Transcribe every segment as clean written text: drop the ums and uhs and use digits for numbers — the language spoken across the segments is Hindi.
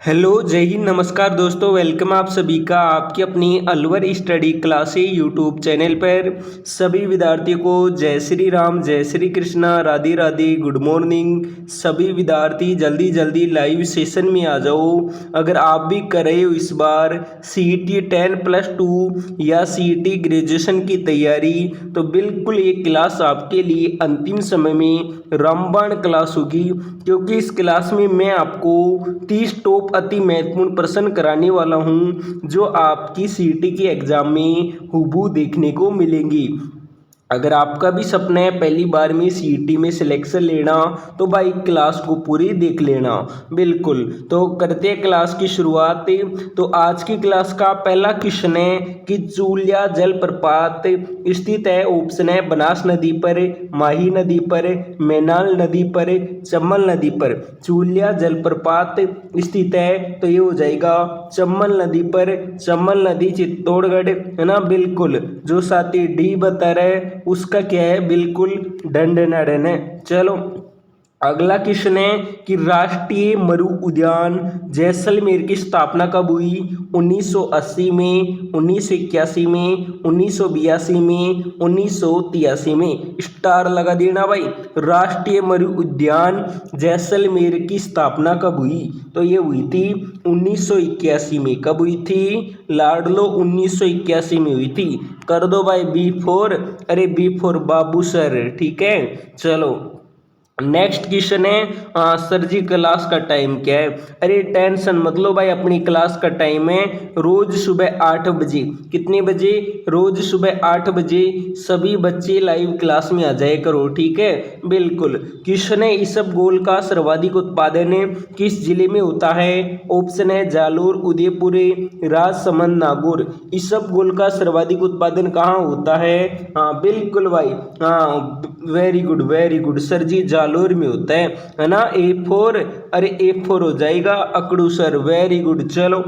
हेलो जय हिंद नमस्कार दोस्तों, वेलकम आप सभी का आपकी अपनी Alwar study classes YouTube channel पर। सभी विद्यार्थियों को जय श्री राम, जय श्री कृष्णा, राधे राधे, गुड मॉर्निंग। सभी विद्यार्थी जल्दी जल्दी लाइव सेशन में आ जाओ। अगर आप भी कर रहे हो इस बार सीईटी 10+2 या सीईटी ग्रेजुएशन की तैयारी, तो बिल्कुल ये क्लास आपके लिए अंतिम समय में रामबाण क्लास होगी, क्योंकि इस क्लास में मैं आपको 30 टॉप अति महत्वपूर्ण प्रश्न कराने वाला हूं, जो आपकी सीईटी के एग्जाम में हूबहू देखने को मिलेंगी। अगर आपका भी सपना है पहली बार में सीईटी में सिलेक्शन लेना, तो भाई क्लास को पूरी देख लेना। बिल्कुल, तो करते हैं क्लास की शुरुआत। तो आज की क्लास का पहला क्वेश्चन है कि चूलिया जलप्रपात स्थित है। ऑप्शन है बनास नदी पर, माही नदी पर, मैनाल नदी पर, चम्बल नदी पर। चूलिया जलप्रपात स्थित है तो ये हो जाएगा चम्बल नदी पर। चम्बल नदी चित्तौड़गढ़ है ना। बिल्कुल, जो साथी डी बता रहे उसका क्या है, बिल्कुल डंडनाडन है। चलो अगला क्वेश्चन है कि राष्ट्रीय मरु उद्यान जैसलमेर की स्थापना कब हुई। 1980 में, 1981 में, 1982 में, 1983 में। स्टार लगा देना भाई। राष्ट्रीय मरु उद्यान जैसलमेर की स्थापना कब हुई, तो ये हुई थी 1981 में। कब हुई थी लाडलो, 1981 में हुई थी। कर दो भाई B4, अरे B4 बाबू सर, ठीक है। चलो नेक्स्ट क्वेश्चन है सर जी क्लास का टाइम क्या है। अरे टेंशन मत लो भाई, अपनी क्लास का टाइम है रोज सुबह 8 बजे। कितने बजे, रोज सुबह 8 बजे सभी बच्चे लाइव क्लास में आ जाए करो, ठीक है। बिल्कुल, क्वेश्चन है इसबगोल का सर्वाधिक उत्पादन किस जिले में होता है। ऑप्शन है जालोर, उदयपुर, राजसमंद, नागौर। इसबगोल का सर्वाधिक उत्पादन कहाँ होता है। हाँ बिल्कुल भाई, हाँ very good very good sir ji, Jalore में होता है ना। A4, अरे A4 हो जाएगा अकड़ू सर, वेरी गुड। चलो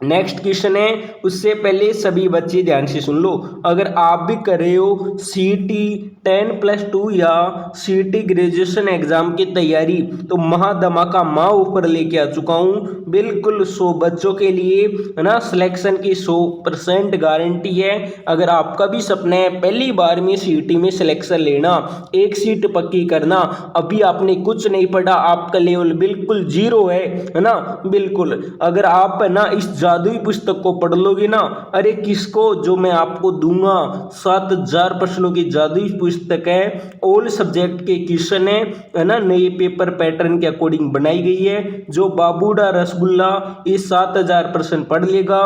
नेक्स्ट क्वेश्चन है, उससे पहले सभी बच्चे ध्यान से सुन लो। अगर आप भी कर रहे हो सीईटी 10+2 या सीईटी ग्रेजुएशन एग्जाम की तैयारी, तो महाधमाका माँ ऊपर लेके आ चुका हूँ। बिल्कुल 100 बच्चों के लिए है ना, सिलेक्शन की 100% गारंटी है। अगर आपका भी सपना है पहली बार में सीईटी में सिलेक्शन लेना, एक सीट पक्की करना, अभी आपने कुछ नहीं पढ़ा, आपका लेवल बिल्कुल जीरो है ना। बिल्कुल, अगर आप है ना इस जादुई पुस्तक को पढ़ लोगे ना, अरे किसको, जो मैं आपको दूंगा 7000 प्रश्नों की जादुई पुस्तक है। ऑल सब्जेक्ट के क्वेश्चन है ना, नए पेपर पैटर्न के अकॉर्डिंग बनाई गई है। जो बाबूडा रसगुल्ला ये 7000 प्रश्न पढ़ लेगा,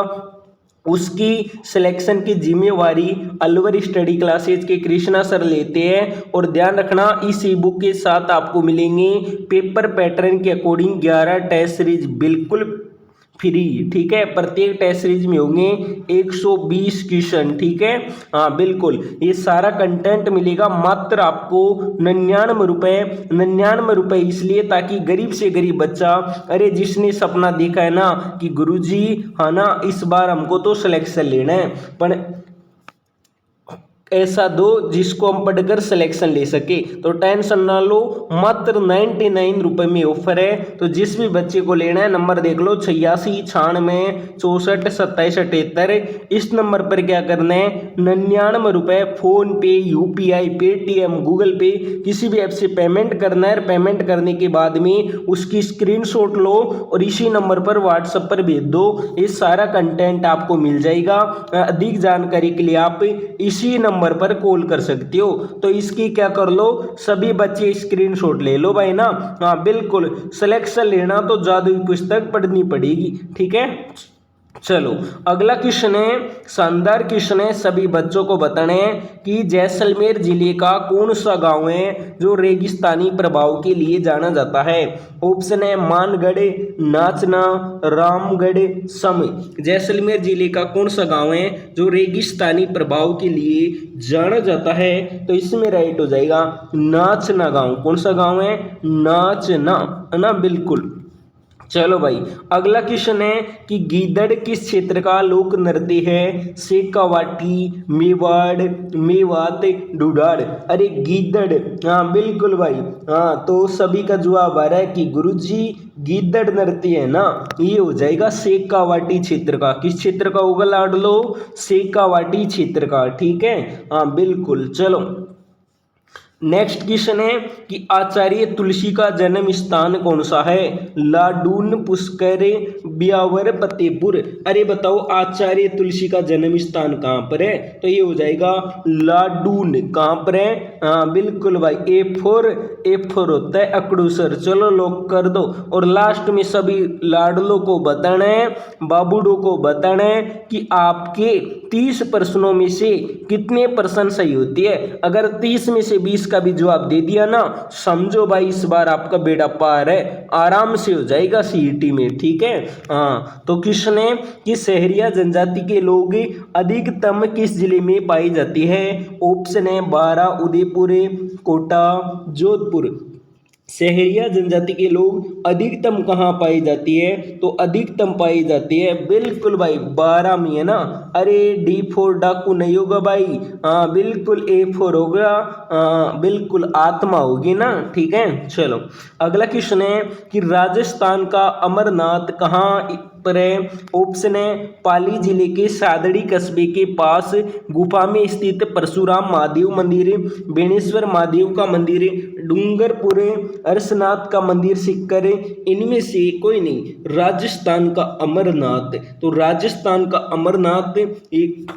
उसकी सिलेक्शन की जिम्मेवारी अलवर स्टडी क्लासेज के कृष्णा सर लेते हैं। और ध्यान रखना, इस ई बुक के साथ आपको मिलेंगे पेपर पैटर्न के अकॉर्डिंग 11 टेस्ट सीरीज बिल्कुल फ्री, ठीक है। प्रत्येक टेस्ट सीरीज में होंगे 120 क्वेश्चन, ठीक है। हाँ बिल्कुल, ये सारा कंटेंट मिलेगा मात्र आपको 99 रुपए इसलिए ताकि गरीब से गरीब बच्चा, अरे जिसने सपना देखा है ना कि गुरुजी हाँ ना इस बार हमको तो सिलेक्शन लेना है, पर ऐसा दो जिसको हम पढ़कर सिलेक्शन ले सके। तो टेंशन ना लो, मात्र 99 रुपए में ऑफर है। तो जिस भी बच्चे को लेना है नंबर देख लो 86 96 64 27 78। इस नंबर पर क्या करना है, 99 रुपए फोन पे, यूपीआई, पेटीएम, गूगल पे किसी भी ऐप से पेमेंट करना है। पेमेंट करने के बाद में उसकी स्क्रीनशॉट लो और इसी नंबर पर व्हाट्सएप पर भेज दो। ये सारा कंटेंट आपको मिल जाएगा। अधिक जानकारी के लिए आप इसी नंबर पर कॉल कर सकते हो। तो इसकी क्या कर लो, सभी बच्चे स्क्रीनशॉट ले लो भाई ना। हाँ बिल्कुल, सिलेक्शन लेना तो जादुई पुस्तक पढ़नी पड़ेगी, ठीक है। चलो अगला क्वेश्चन है, शानदार क्वेश्चन है। सभी बच्चों को बताना है कि जैसलमेर जिले का कौन सा गांव है जो रेगिस्तानी प्रभाव के लिए जाना जाता है। ऑप्शन है मानगढ़, नाचना, रामगढ़, सम। जैसलमेर जिले का कौन सा गांव है जो रेगिस्तानी प्रभाव के लिए जाना जाता है, तो इसमें राइट हो जाएगा नाचना गांव। कौन सा गांव है, नाचना, है ना। बिल्कुल चलो भाई, अगला क्वेश्चन है कि गीदड़ किस क्षेत्र का लोक नृत्य है? शेखावाटी, मेवाड़, मेवात, ढूढ़ाड़। अरे गीदड़, हाँ बिल्कुल भाई। हाँ तो सभी का जवाब आ रहा है कि गुरुजी गीदड़ नृत्य है ना, ये हो जाएगा शेखावाटी क्षेत्र का। किस क्षेत्र का होगा लाडलो? शेखावाटी क्षेत्र का, ठीक है। हाँ बिल्कुल। चलो नेक्स्ट क्वेश्चन है कि आचार्य तुलसी का जन्म स्थान कौन सा है? लाडून, पुष्कर, ब्यावर, फतेहपुर। अरे बताओ आचार्य तुलसी का जन्म स्थान कहाँ पर है? तो ये हो जाएगा लाडून। कहाँ पर है? हाँ बिल्कुल भाई, ए फोर होता है अकड़ूसर। चलो लॉक कर दो। और लास्ट में सभी लाडलों को बताना है, बाबूडो को बताना है कि आपके 30 प्रश्नों में से कितने प्रश्न सही होती है। अगर 30 में से 20 का भी जवाब दे दिया ना, समझो भाई इस बार आपका बेड़ा पार है, आराम से हो जाएगा सीईटी में, ठीक है। हाँ तो क्वेश्चन है कि सहरिया जनजाति के लोग अधिकतम किस जिले में पाई जाती है? ऑप्शन है बारा, उदयपुर, कोटा, जोधपुर। सहरिया जनजाति के लोग अधिकतम कहाँ पाई जाती है? तो अधिकतम पाई जाती है बिल्कुल भाई 12 में है ना। अरे D4 डाकू नहीं होगा भाई, हाँ बिल्कुल A4 होगा। बिल्कुल आत्मा होगी ना, ठीक है। चलो अगला क्वेश्चन है कि राजस्थान का अमरनाथ कहाँ पर है? ऑप्शन है पाली जिले के सादड़ी कस्बे के पास गुफा में स्थित परशुराम महादेव मंदिर, बेणेश्वर महादेव का मंदिर, डूंगरपुर अरसनाथ का मंदिर, सिक्कर। इनमें से कोई नहीं। राजस्थान का अमरनाथ, तो राजस्थान का अमरनाथ एक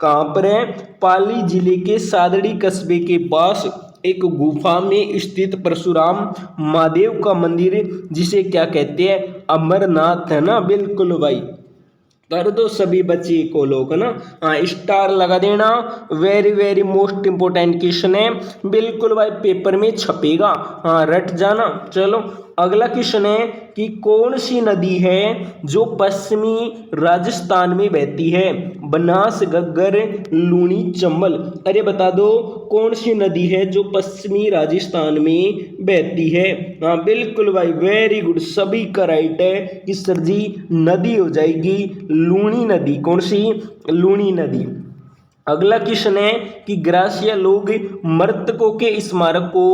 कहाँ पर है? पाली जिले के सादड़ी कस्बे के पास एक गुफा में स्थित परशुराम महादेव का मंदिर, जिसे क्या कहते हैं? अमरनाथ, है ना। बिल्कुल भाई, कर दो सभी बच्चे को लोग, है ना। हाँ स्टार लगा देना। Very very most important question है, बिल्कुल भाई पेपर में छपेगा, हाँ रट जाना। चलो अगला क्वेश्चन है कि कौन सी नदी है जो पश्चिमी राजस्थान में बहती है? बनास, घग्गर, लूणी, चंबल। अरे बता दो कौन सी नदी है जो पश्चिमी राजस्थान में बहती है? हाँ बिल्कुल भाई, वेरी गुड, सभी का राइट है कि सर जी नदी हो जाएगी लूणी नदी। कौन सी? लूणी नदी। अगला क्वेश्चन है कि ग्रासिया लोग मृतकों के स्मारक को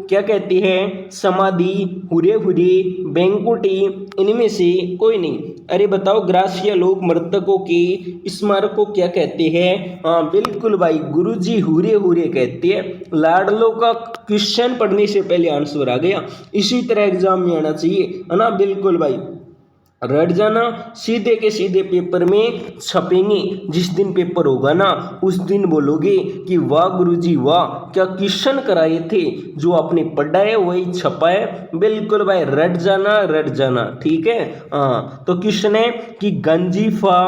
क्या कहते हैं? समाधि, हुरे हुरे, बैंकुटी। इनमें से कोई नहीं। अरे बताओ ग्रासिया लोग मृतकों के स्मारक को क्या कहते हैं? हाँ बिल्कुल भाई गुरुजी हुरे हुरे कहते हैं। लाडलो का क्वेश्चन पढ़ने से पहले आंसर आ गया, इसी तरह एग्जाम में आना चाहिए, है ना। बिल्कुल भाई रट जाना, सीधे के सीधे पेपर में छपेंगे। जिस दिन पेपर होगा ना उस दिन बोलोगे कि वाह गुरुजी वाह, क्या क्वेश्चन कराए थे, जो आपने पढ़ा है वही छपा है। बिल्कुल भाई रट जाना, ठीक है। हाँ तो क्वेश्चन है कि गंजीफा,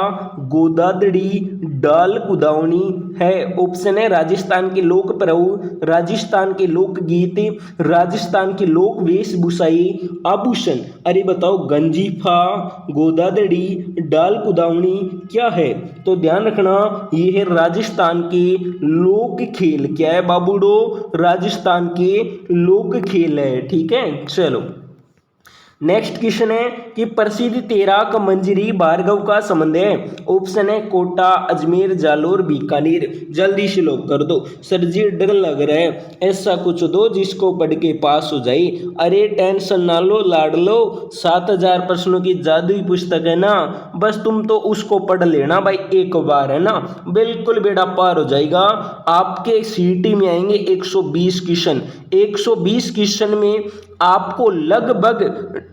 गोदादड़ी, डाल कुदावनी है। ऑप्शन है राजस्थान के लोक पर्व, राजस्थान के लोकगीत, राजस्थान की लोक वेशभूषाई, आभूषण। अरे बताओ गंजीफा, गोदादड़ी, डाल कुदावनी क्या है? तो ध्यान रखना ये है राजस्थान के लोक खेल। क्या है बाबूडो? राजस्थान के लोक खेल है, ठीक है। चलो नेक्स्ट क्वेश्चन है कि प्रसिद्ध तैराक मंजरी भार्गव का संबंध है। ऑप्शन है कोटा, अजमेर, जालोर, बीकानेर। जल्दी से लोग कर दो, सर जी डर लग रहा है, ऐसा कुछ दो जिसको पढ़ के पास हो जाए। अरे टेंशन ना लो लाड लो, 7000 प्रश्नों की जादुई पुस्तक है ना, बस तुम तो उसको पढ़ लेना भाई एक बार, है ना। बिल्कुल बेड़ा पार हो जाएगा। आपके सीईटी में आएंगे 120 क्वेश्चन। 120 क्वेश्चन में आपको लगभग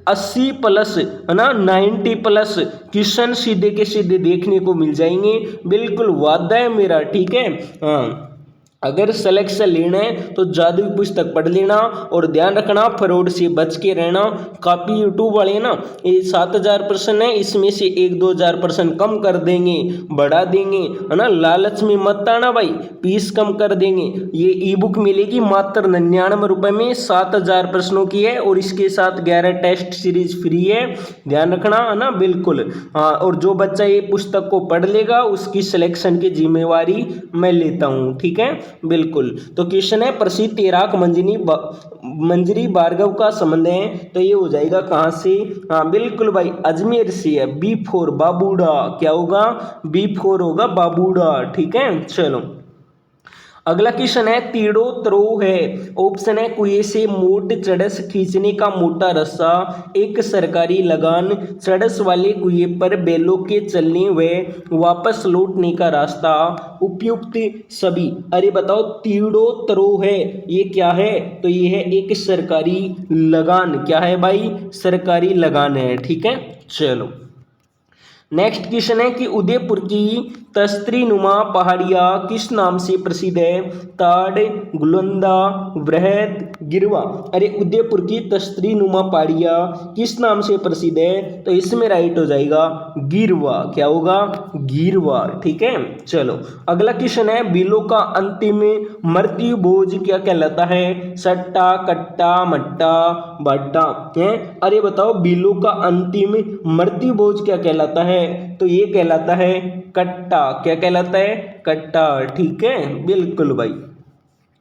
80 प्लस, है ना, 90 प्लस क्वेश्चन सीधे के सीधे देखने को मिल जाएंगे। बिल्कुल वादा है मेरा, ठीक है। हाँ अगर सिलेक्शन लेना है तो जादुई पुस्तक पढ़ लेना, और ध्यान रखना फ्रॉड से बच के रहना। काफ़ी यूट्यूब वाले ना ये 7000 प्रश्न है, इसमें से 1-2 प्रश्न कम कर देंगे, बढ़ा देंगे, है ना। लालच में मत आना भाई, फीस कम कर देंगे। ये ई बुक मिलेगी मात्र 99 रुपये में, 7000 प्रश्नों की है, और इसके साथ 11 टेस्ट सीरीज फ्री है, ध्यान रखना, है ना। बिल्कुल हाँ, और जो बच्चा ये पुस्तक को पढ़ लेगा उसकी सिलेक्शन की जिम्मेवारी मैं लेता हूँ, ठीक है। बिल्कुल। तो क्वेश्चन है प्रसिद्ध तैराक मंजरी भार्गव का संबंध है, तो ये हो जाएगा कहाँ से, हाँ बिल्कुल भाई अजमेर से है। B4 बाबूडा, क्या होगा, B4 होगा बाबूडा, ठीक है। चलो अगला क्वेश्चन है तीड़ो त्रो है, ऑप्शन है कुएं से मोट चढ़स खींचने का मोटा रस्सा, एक सरकारी लगान, चढ़स वाले कुएं पर बैलों के चलने व वापस लौटने का रास्ता, उपयुक्त सभी। अरे बताओ तीड़ो त्रो है ये क्या है, तो ये है एक सरकारी लगान, क्या है भाई, सरकारी लगान है, ठीक है। चलो नेक्स्ट क्वेश्चन है कि उदयपुर की तस्त्री नुमा पहाड़ियाँ किस नाम से प्रसिद्ध है, ताड़, गुलंदा, वृहद, गिरवा। अरे उदयपुर की तस्त्री नुमा पहाड़ियाँ किस नाम से प्रसिद्ध है, तो इसमें राइट हो जाएगा गिरवा, क्या होगा, गिरवा, ठीक है। चलो अगला क्वेश्चन है बिलों का अंतिम मृत्यु भोज क्या कहलाता है, सट्टा, कट्टा, मट्टा, बाटा है। अरे बताओ बिलों का अंतिम मृत्यु भोज क्या कहलाता है, तो ये कहलाता है कट्टा, क्या कहलाता है, कट्टा, ठीक है बिल्कुल भाई।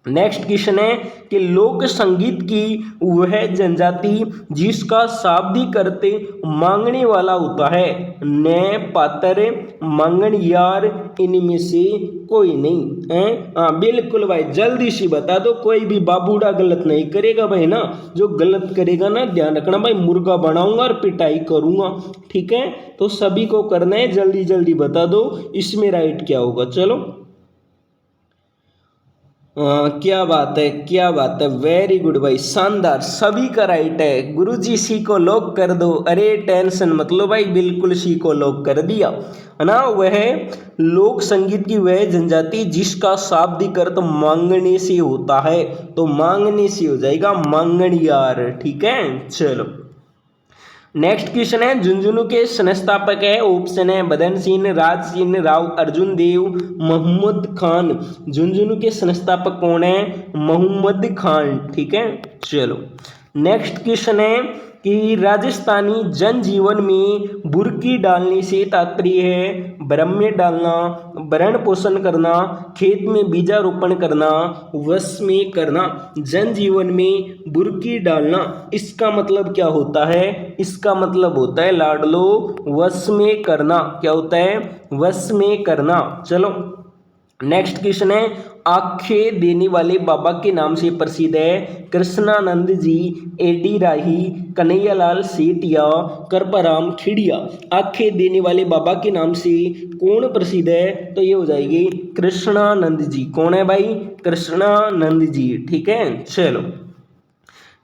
नेक्स्ट क्वेश्चन है कि लोक संगीत की वह जनजाति जिसका शाब्दिक अर्थ मांगने वाला होता है, नए पात्र, मांगणियार, इनमें से कोई नहीं है। हाँ बिल्कुल भाई जल्दी सी बता दो, कोई भी बाबूड़ा गलत नहीं करेगा भाई ना, जो गलत करेगा ना ध्यान रखना भाई मुर्गा बनाऊंगा और पिटाई करूंगा, ठीक है। तो सभी को करना है, जल्दी जल्दी बता दो इसमें राइट क्या होगा। चलो क्या बात है, क्या बात है, वेरी गुड भाई, शानदार, सभी का राइट है। गुरुजी सी को लॉक कर दो, अरे टेंशन मत लो भाई, बिल्कुल सी को लॉक कर दिया है ना। वह लोक संगीत की वह जनजाति जिसका शाब्दिक अर्थ मांगने से होता है, तो मांगने से हो जाएगा मांगणियार, ठीक है। चलो नेक्स्ट क्वेश्चन है झुंझुनू के संस्थापक है, ऑप्शन है बदन सिंह, राज सिंह, राव अर्जुन देव, मोहम्मद खान। झुंझुनू के संस्थापक कौन है, मोहम्मद खान, ठीक है। चलो नेक्स्ट क्वेश्चन है कि राजस्थानी जनजीवन में बुर्की डालने से तात्पर्य है ब्रह्म डालना, भरण पोषण करना, खेत में बीजारोपण करना, वश में करना। जनजीवन में बुर्की डालना इसका मतलब क्या होता है, इसका मतलब होता है लाडलो वश में करना, क्या होता है, वश में करना। चलो नेक्स्ट क्वेश्चन है आंखें देने वाले बाबा के नाम से प्रसिद्ध है कृष्णानंद जी, एडी राही, कन्हैयालाल सेठ या करपराम खिड़िया। आंखें देने वाले बाबा के नाम से कौन प्रसिद्ध है, तो ये हो जाएगी कृष्णानंद जी। कौन है भाई, कृष्णानंद जी, ठीक है। चलो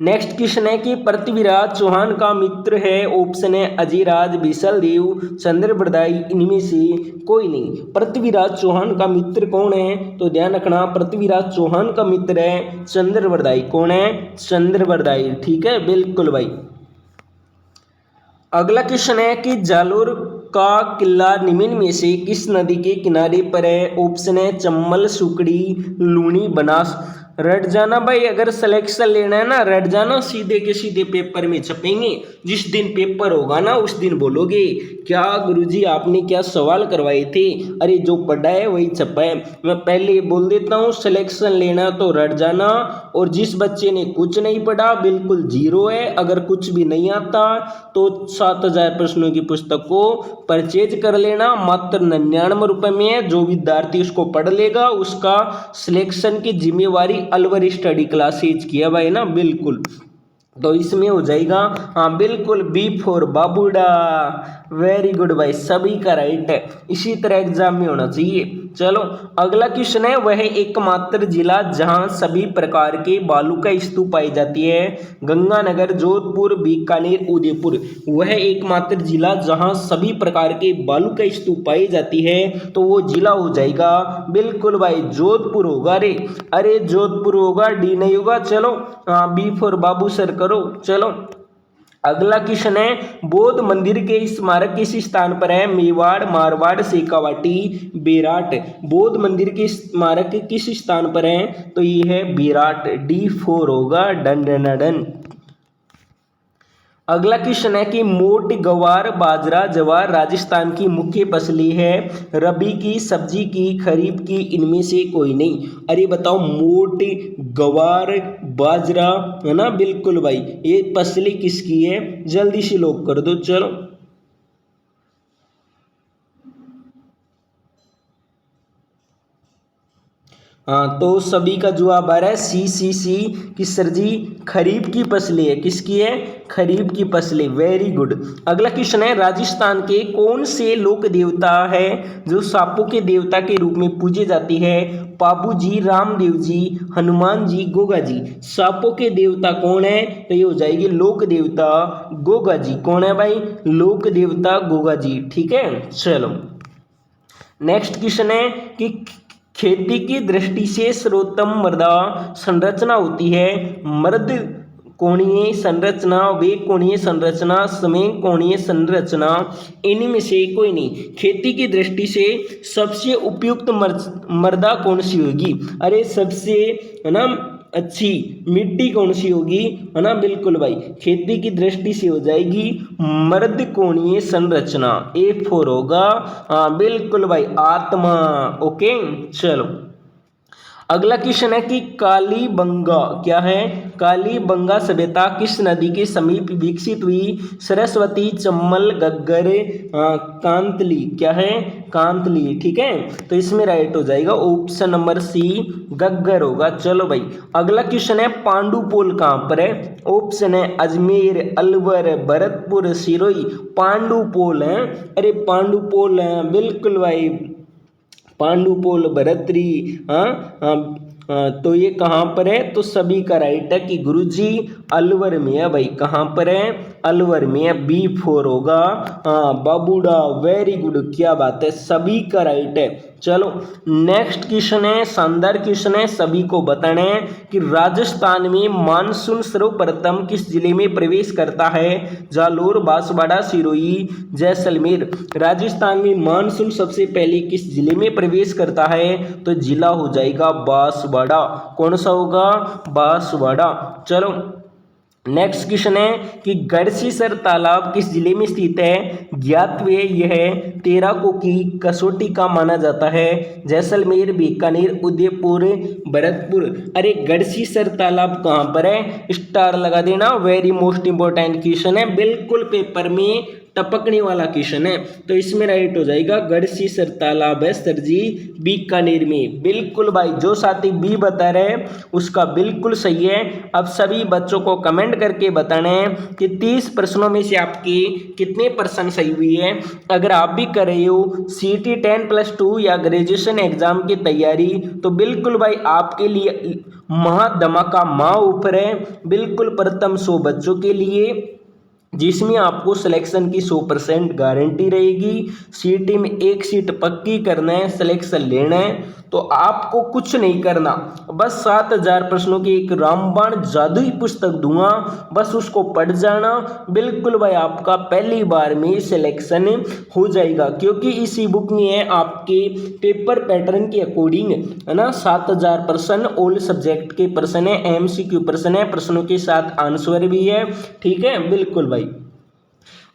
नेक्स्ट क्वेश्चन है कि पृथ्वीराज चौहान का मित्र है, ऑप्शन है अजयराज, बिसलदेव, चंद्रबरदाई, इनमें से कोई नहीं। पृथ्वीराज चौहान का मित्र कौन है, तो ध्यान रखना पृथ्वीराज चौहान का मित्र है चंद्रबरदाई। कौन है, चंद्रबरदाई, ठीक है बिल्कुल भाई। अगला क्वेश्चन है कि जालोर का किला निम्न में से किस नदी के किनारे पर है, ऑप्शन है चम्बल, सुकड़ी, लूनी, बनास। रट जाना भाई, अगर सिलेक्शन लेना है ना रट जाना, सीधे के सीधे पेपर में छपेंगे, जिस दिन पेपर होगा ना उस दिन बोलोगे क्या गुरुजी आपने क्या सवाल करवाए थे, अरे जो पढ़ा है वही छपा है। मैं पहले बोल देता हूँ सिलेक्शन लेना तो रट जाना, और जिस बच्चे ने कुछ नहीं पढ़ा बिल्कुल जीरो है। अगर कुछ भी नहीं आता तो 7000 प्रश्नों की पुस्तक को परचेज कर लेना, मात्र 99 रुपये में है। जो विद्यार्थी उसको पढ़ लेगा उसका सिलेक्शन की जिम्मेवारी अलवर स्टडी क्लासेज किया भाई ना, बिल्कुल। तो इसमें हो जाएगा हाँ बिल्कुल B4 बाबूडा, वेरी गुड भाई, सभी का राइट है, इसी तरह एग्जाम में होना चाहिए। चलो अगला क्वेश्चन है वह एकमात्र जिला जहां सभी प्रकार के बालू का स्तूप पाई जाती है, गंगानगर, जोधपुर, बीकानेर, उदयपुर। वह एकमात्र जिला जहां सभी प्रकार के बालू का स्तूप पाई जाती है, तो वो जिला हो जाएगा बिल्कुल भाई जोधपुर होगा। अरे जोधपुर होगा, डी नहीं होगा। चलो B4 बाबू सर करो। चलो अगला क्वेश्चन है बौद्ध मंदिर के स्मारक किस स्थान पर है, मेवाड़, मारवाड़, शेखावाटी, बेराट। बौद्ध मंदिर के स्मारक किस स्थान पर है, तो ये है बेराट, D4 होगा, डन डन डन। अगला क्वेश्चन है कि मोट, गवार, बाजरा, जवार राजस्थान की मुख्य फसलें है, रबी की, सब्जी की, खरीफ की, इनमें से कोई नहीं। अरे बताओ, मोट, गवार, बाजरा, है ना, बिल्कुल भाई, ये फसलें किसकी है, जल्दी से लॉक कर दो। चलो, हाँ, तो सभी का जवाब आ रहा है सी कि सर जी खरीफ की फसलें है। किसकी है, खरीफ की फसलें। Very good. अगला क्वेश्चन है, राजस्थान के कौन से लोक देवता है जो सांपों के देवता के रूप में पूजे जाती है? पाबू जी, रामदेव जी, हनुमान जी, गोगा जी। सांपों के देवता कौन है? तो ये हो जाएगी लोक देवता गोगा जी। कौन है भाई? लोक देवता गोगा जी। ठीक है, चलो नेक्स्ट क्वेश्चन है कि खेती की दृष्टि से सर्वोत्तम मृदा संरचना होती है। मृद कोणीय संरचना, वेग कोणीय संरचना, समें कोणीय संरचना, इनमें से कोई नहीं। खेती की दृष्टि से सबसे उपयुक्त मृदा कौन सी होगी? अरे सबसे, है ना, अच्छी मिट्टी कौन सी होगी, है ना, बिल्कुल भाई, खेती की दृष्टि से हो जाएगी मर्द कोणीय संरचना। A4 होगा। हाँ बिल्कुल भाई, आत्मा। ओके, चलो अगला क्वेश्चन है कि कालीबंगा क्या है? कालीबंगा सभ्यता किस नदी के समीप विकसित हुई? सरस्वती, चम्बल, गग्गर, कांतली। क्या है? कांतली। ठीक है, तो इसमें राइट हो जाएगा ऑप्शन नंबर सी, गग्गर होगा। चलो भाई, अगला क्वेश्चन है, पांडुपोल कहाँ पर है? ऑप्शन है अजमेर, अलवर, भरतपुर, सिरोही। पांडुपोल है, अरे पांडुपोल है, बिल्कुल भाई, पांडुपोल, भरतरी। हाँ हाँ, तो ये कहाँ पर है? तो सभी का राइट है कि गुरुजी अलवर में है भाई। कहाँ पर है? अलवर में है। B4 होगा। हाँ बाबूडा, वेरी गुड, क्या बात है, सभी का राइट है। चलो नेक्स्ट क्वेश्चन है, शानदार क्वेश्चन है, सभी को बताना है कि राजस्थान में मानसून सर्वप्रथम किस जिले में प्रवेश करता है? जालोर, बांसवाड़ा, सिरोही, जैसलमेर। राजस्थान में मानसून सबसे पहले किस जिले में प्रवेश करता है? तो जिला हो जाएगा बांसवाड़ा। कौन सा होगा? बांसवाड़ा। चलो नेक्स्ट क्वेश्चन है कि गढ़सीसर तालाब किस जिले में स्थित है? ज्ञातव्य यह तेराको की कसौटी का माना जाता है। जैसलमेर, बीकानेर, उदयपुर, भरतपुर। अरे गढ़सीसर तालाब कहाँ पर है? स्टार लगा देना, वेरी मोस्ट इंपॉर्टेंट क्वेश्चन है, बिल्कुल पेपर में टपकने वाला क्वेश्चन है। तो इसमें राइट हो जाएगा गढ़सीसर तालाब है सर जी बीकानेर में। बिल्कुल भाई, जो साथी बी बता रहे हैं उसका बिल्कुल सही है। अब सभी बच्चों को कमेंट करके बताना है कि 30 प्रश्नों में से आपके कितने % सही हुई है। अगर आप भी कर रहे हो CT 10+2 या ग्रेजुएशन एग्जाम की तैयारी, तो बिल्कुल भाई आपके लिए महाधमाका माँ ऊपर है। बिल्कुल प्रथम 100 बच्चों के लिए, जिसमें आपको सिलेक्शन की 100% गारंटी रहेगी। सीटी में एक सीट पक्की करना है, सिलेक्शन लेना है, तो आपको कुछ नहीं करना, बस 7000 प्रश्नों की एक रामबाण जादुई पुस्तक दूंगा, बस उसको पढ़ जाना। बिल्कुल भाई आपका पहली बार में सिलेक्शन हो जाएगा, क्योंकि इसी बुक में है आपके पेपर पैटर्न के अकॉर्डिंग, है ना, 7000 प्रश्न ऑल सब्जेक्ट के प्रश्न है, MCQ प्रश्न है, प्रश्नों के साथ आंसर भी है। ठीक है, बिल्कुल भाई,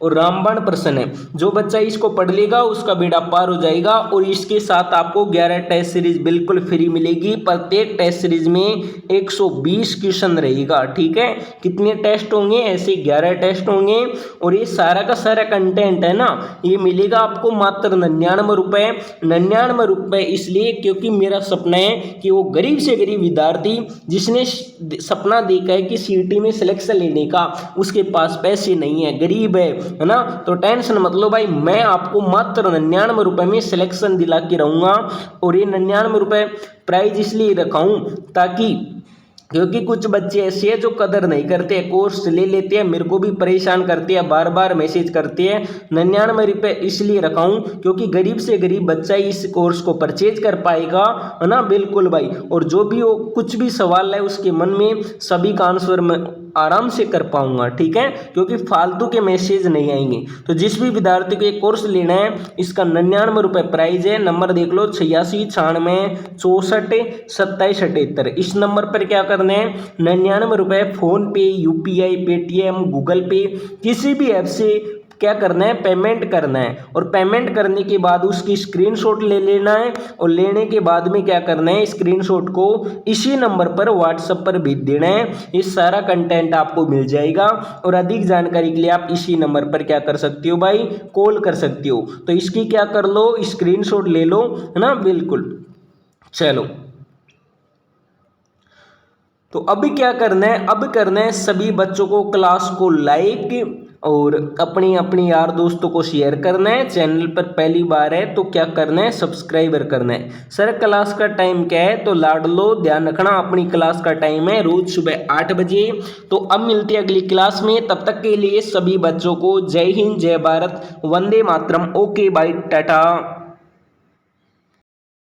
और रामबाण प्रश्न है, जो बच्चा इसको पढ़ लेगा उसका बेड़ा पार हो जाएगा। और इसके साथ आपको 11 टेस्ट सीरीज बिल्कुल फ्री मिलेगी। प्रत्येक टेस्ट सीरीज में 120 क्वेश्चन रहेगा। ठीक है, कितने टेस्ट होंगे? ऐसे 11 टेस्ट होंगे, और ये सारा का सारा कंटेंट है ना, ये मिलेगा आपको मात्र 99 रुपये। 99 रुपये इसलिए क्योंकि मेरा सपना है कि वो गरीब से गरीब विद्यार्थी जिसने सपना देखा है कि CT में सिलेक्शन लेने का, उसके पास पैसे नहीं है, गरीब है ना, तो टेंशन मत लो भाई, मैं आपको मात्र 99 रुपये में सिलेक्शन दिला के रहूँगा। और ये 99 रुपये प्राइज इसलिए रखा हूँ ताकि, क्योंकि कुछ बच्चे ऐसे हैं जो कदर नहीं करते, कोर्स ले लेते हैं, मेरे को भी परेशान करते हैं, बार बार मैसेज करते हैं। 99 रुपये इसलिए रखा हूँ क्योंकि गरीब से गरीब बच्चा इस कोर्स को परचेज कर पाएगा, है ना, बिल्कुल भाई। और जो भी वो कुछ भी सवाल है उसके मन में, सभी का आंसर मैं आराम से कर पाऊंगा। ठीक है, क्योंकि फालतू के मैसेज नहीं आएंगे। तो जिस भी विद्यार्थी को ये कोर्स लेना है, इसका 99 रुपये प्राइज है। नंबर देख लो, 86 96 64 27 78। इस नंबर पर क्या करना है, 99 रुपये फ़ोनपे, UPI, पेटीएम, गूगल पे, किसी भी ऐप से क्या करना है, पेमेंट करना है। और पेमेंट करने के बाद उसकी स्क्रीनशॉट ले लेना है और लेने के बाद में क्या करना है, स्क्रीनशॉट को इसी नंबर पर व्हाट्सएप पर भेज देना है। ये सारा कंटेंट आपको मिल जाएगा और अधिक जानकारी के लिए आप इसी नंबर पर क्या कर सकते हो भाई, कॉल कर सकते हो। तो इसकी क्या कर लो, स्क्रीनशॉट ले लो, है ना, बिल्कुल। चलो, तो अभी क्या करना है, अब करना है सभी बच्चों को क्लास को लाइक और अपनी अपनी यार दोस्तों को शेयर करना है। चैनल पर पहली बार है तो क्या करना है, सब्सक्राइबर करना है। सर क्लास का टाइम क्या है, तो लाड लो, ध्यान रखना, अपनी क्लास का टाइम है रोज सुबह 8 बजे। तो अब मिलते हैं अगली क्लास में, तब तक के लिए सभी बच्चों को जय हिंद, जय भारत, वंदे मातरम। Okay bye, Tata.